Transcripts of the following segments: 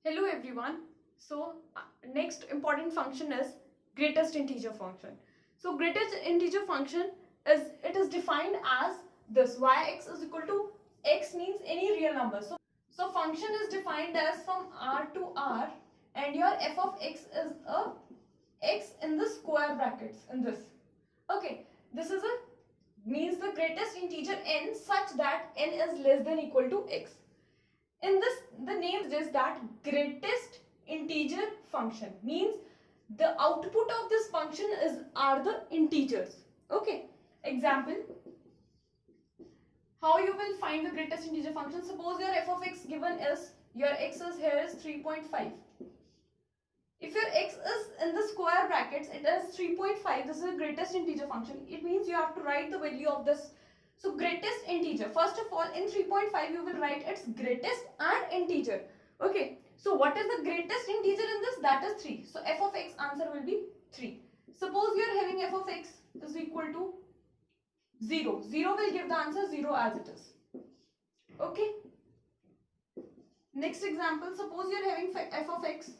Hello everyone. Next important function is greatest integer function. So greatest integer function is defined as this: yx is equal to x means any real number. So function is defined as from r to r, and your f of x is a x in the square brackets in this. Okay, this is a means the greatest integer n such that n is less than equal to x. In this, the name suggests that greatest integer function means the output of this function are the integers. Okay, example, how you will find the greatest integer function. Suppose your f of x given is, your x is here is 3.5. If your x is in the square brackets, it is 3.5. This is the greatest integer function. It means you have to write the value of this. So greatest integer, first of all, in 3.5 you will write its greatest and integer. Okay, so what is the greatest integer in this? That is 3. So f of x answer will be 3. Suppose you are having f of x is equal to 0. 0 will give the answer 0 as it is. Okay. Next example, suppose you are having f of x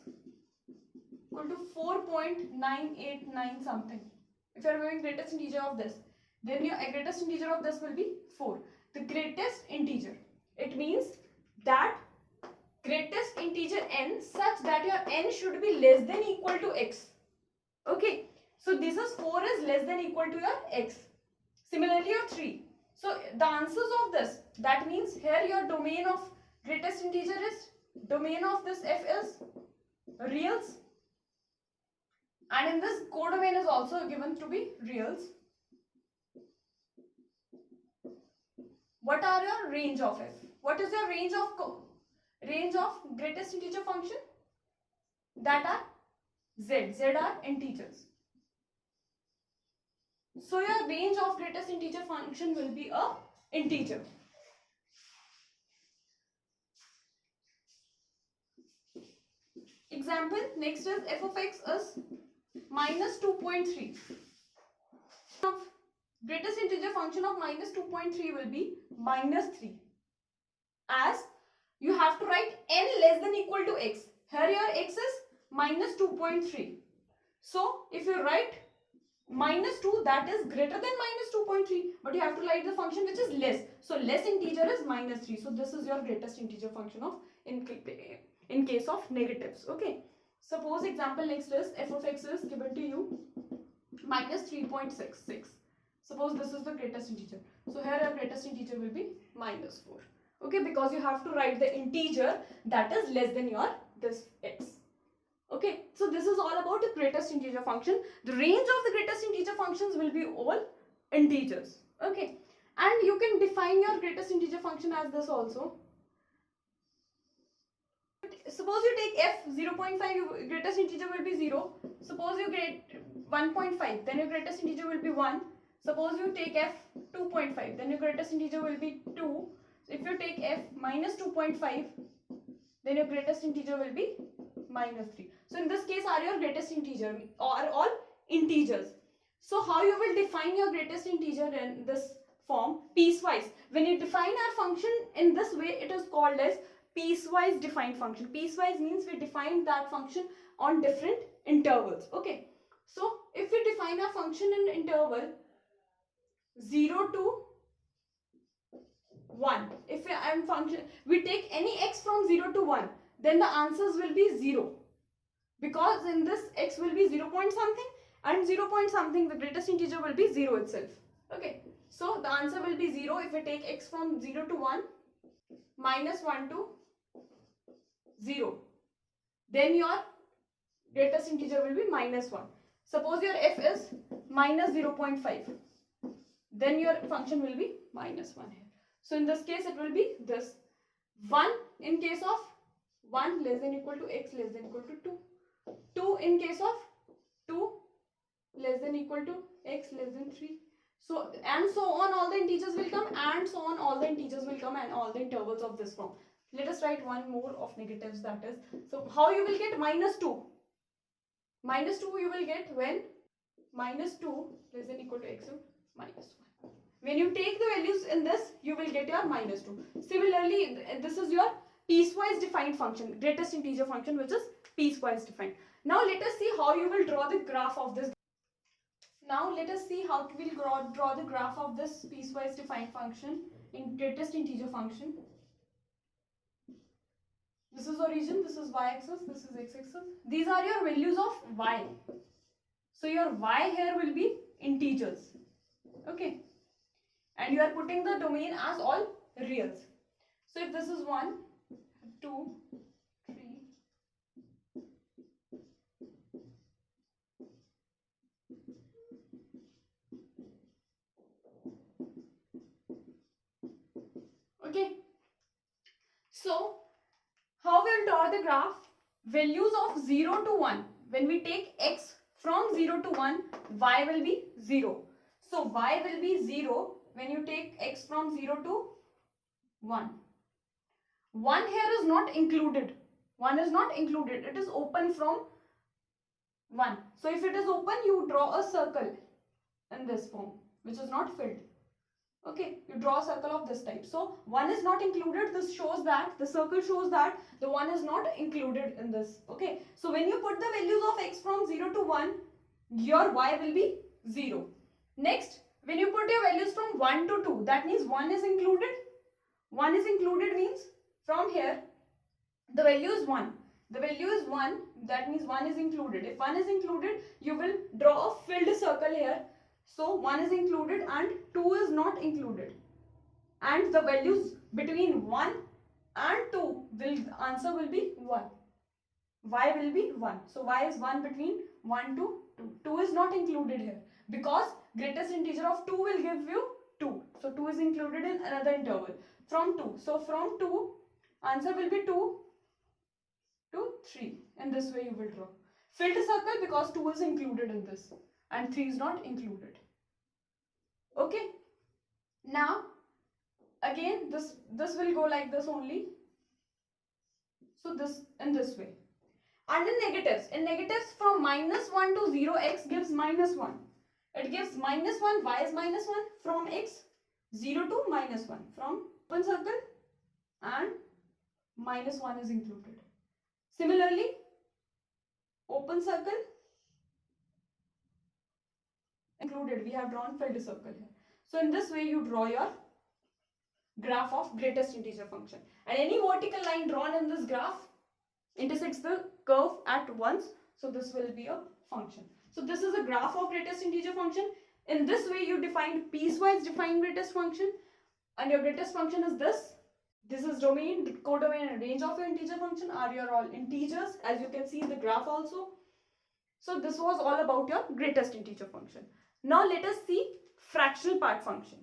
equal to 4.989 something. If you are having greatest integer of this, then your greatest integer of this will be 4. The greatest integer, it means that greatest integer n such that your n should be less than equal to x. Okay, so this is 4 is less than equal to your x. Similarly your 3. So the answers of this, that means here your domain of greatest integer is, domain of this f is reals, and in this codomain is also given to be reals. What are your range of f? What is your range of greatest integer function? That are z. Z are integers. So your range of greatest integer function will be a integer. Example, next is f of x is minus 2.3. Greatest integer function of minus 2.3 will be minus 3. As you have to write n less than equal to x. Here your x is minus 2.3. So if you write minus 2, that is greater than minus 2.3, but you have to write the function which is less. So less integer is minus 3. So this is your greatest integer function of in case of negatives. Okay. Suppose example next is f of x is given to you minus 3.66. Suppose this is the greatest integer. So here our greatest integer will be minus 4. Okay, because you have to write the integer that is less than your this x. Okay, so this is all about the greatest integer function. The range of the greatest integer functions will be all integers. Okay, and you can define your greatest integer function as this also. Suppose you take f 0.5, your greatest integer will be 0. Suppose you get 1.5, then your greatest integer will be 1. Suppose you take f 2.5, then your greatest integer will be 2. So if you take f minus 2.5, then your greatest integer will be minus 3. So in this case, are your greatest integer are all integers. So how you will define your greatest integer in this form? Piecewise. When you define our function in this way, it is called as piecewise defined function. Piecewise means we define that function on different intervals. Okay. So if we define our function in interval 0 to 1, if we take any x from 0 to 1, then the answers will be 0, because in this x will be 0 point something, and 0 point something, the greatest integer will be 0 itself. Okay, so the answer will be 0 if we take x from 0 to 1, minus 1 to 0, then your greatest integer will be minus 1. Suppose your f is minus 0.5, then your function will be minus 1 here. So in this case it will be this 1 in case of 1 less than equal to x less than equal to 2. 2 in case of 2 less than equal to x less than 3. So and so on, all the integers will come, and so on, all the integers will come, and all the intervals of this form. Let us write one more of negatives, that is. So how you will get minus 2? Minus 2 you will get when minus 2 less than equal to x of minus 1. When you take the values in this, you will get your minus 2. Similarly, this is your piecewise defined function, greatest integer function, which is piecewise defined. Now let us see how you will draw the graph of this. Now let us see how we will draw the graph of this piecewise defined function in greatest integer function. This is origin, this is y-axis, this is x-axis. These are your values of y. So your y here will be integers. Okay. And you are putting the domain as all reals. So if this is 1, 2, 3. Okay. So how we'll draw the graph? Values of 0 to 1. When we take x from 0 to 1, y will be 0. So y will be 0 when you take x from 0 to 1. 1 here is not included. 1 is not included. It is open from 1. So if it is open, you draw a circle in this form, which is not filled. Okay, you draw a circle of this type. So 1 is not included. This shows that, the circle shows that the 1 is not included in this. Okay, so when you put the values of x from 0 to 1, your y will be 0. Next, when you put your values from 1 to 2, that means 1 is included. 1 is included means from here, the value is 1. The value is 1, that means 1 is included. If 1 is included, you will draw a filled circle here. So 1 is included and 2 is not included. And the values between 1 and 2, answer will be 1. Y will be 1. So y is 1 between 1 to 2. 2 is not included here because greatest integer of 2 will give you 2. So 2 is included in another interval from 2. So from 2, answer will be 2 to 3. In this way you will draw. Filled circle because 2 is included in this and 3 is not included. Okay. Now again this will go like this only. So this in this way. And in negatives from -1 to 0, x gives -1. It gives -1, y is -1 from x, 0 to -1 from open circle and -1 is included. Similarly, open circle included, we have drawn filled circle here. So in this way you draw your graph of greatest integer function. And any vertical line drawn in this graph intersects the curve at once. So this will be a function. So this is a graph of greatest integer function. In this way you define piecewise defined greatest function. And your greatest function is this. This is domain, codomain and range of your integer function are your all integers, as you can see in the graph also. So this was all about your greatest integer function. Now let us see fractional part function.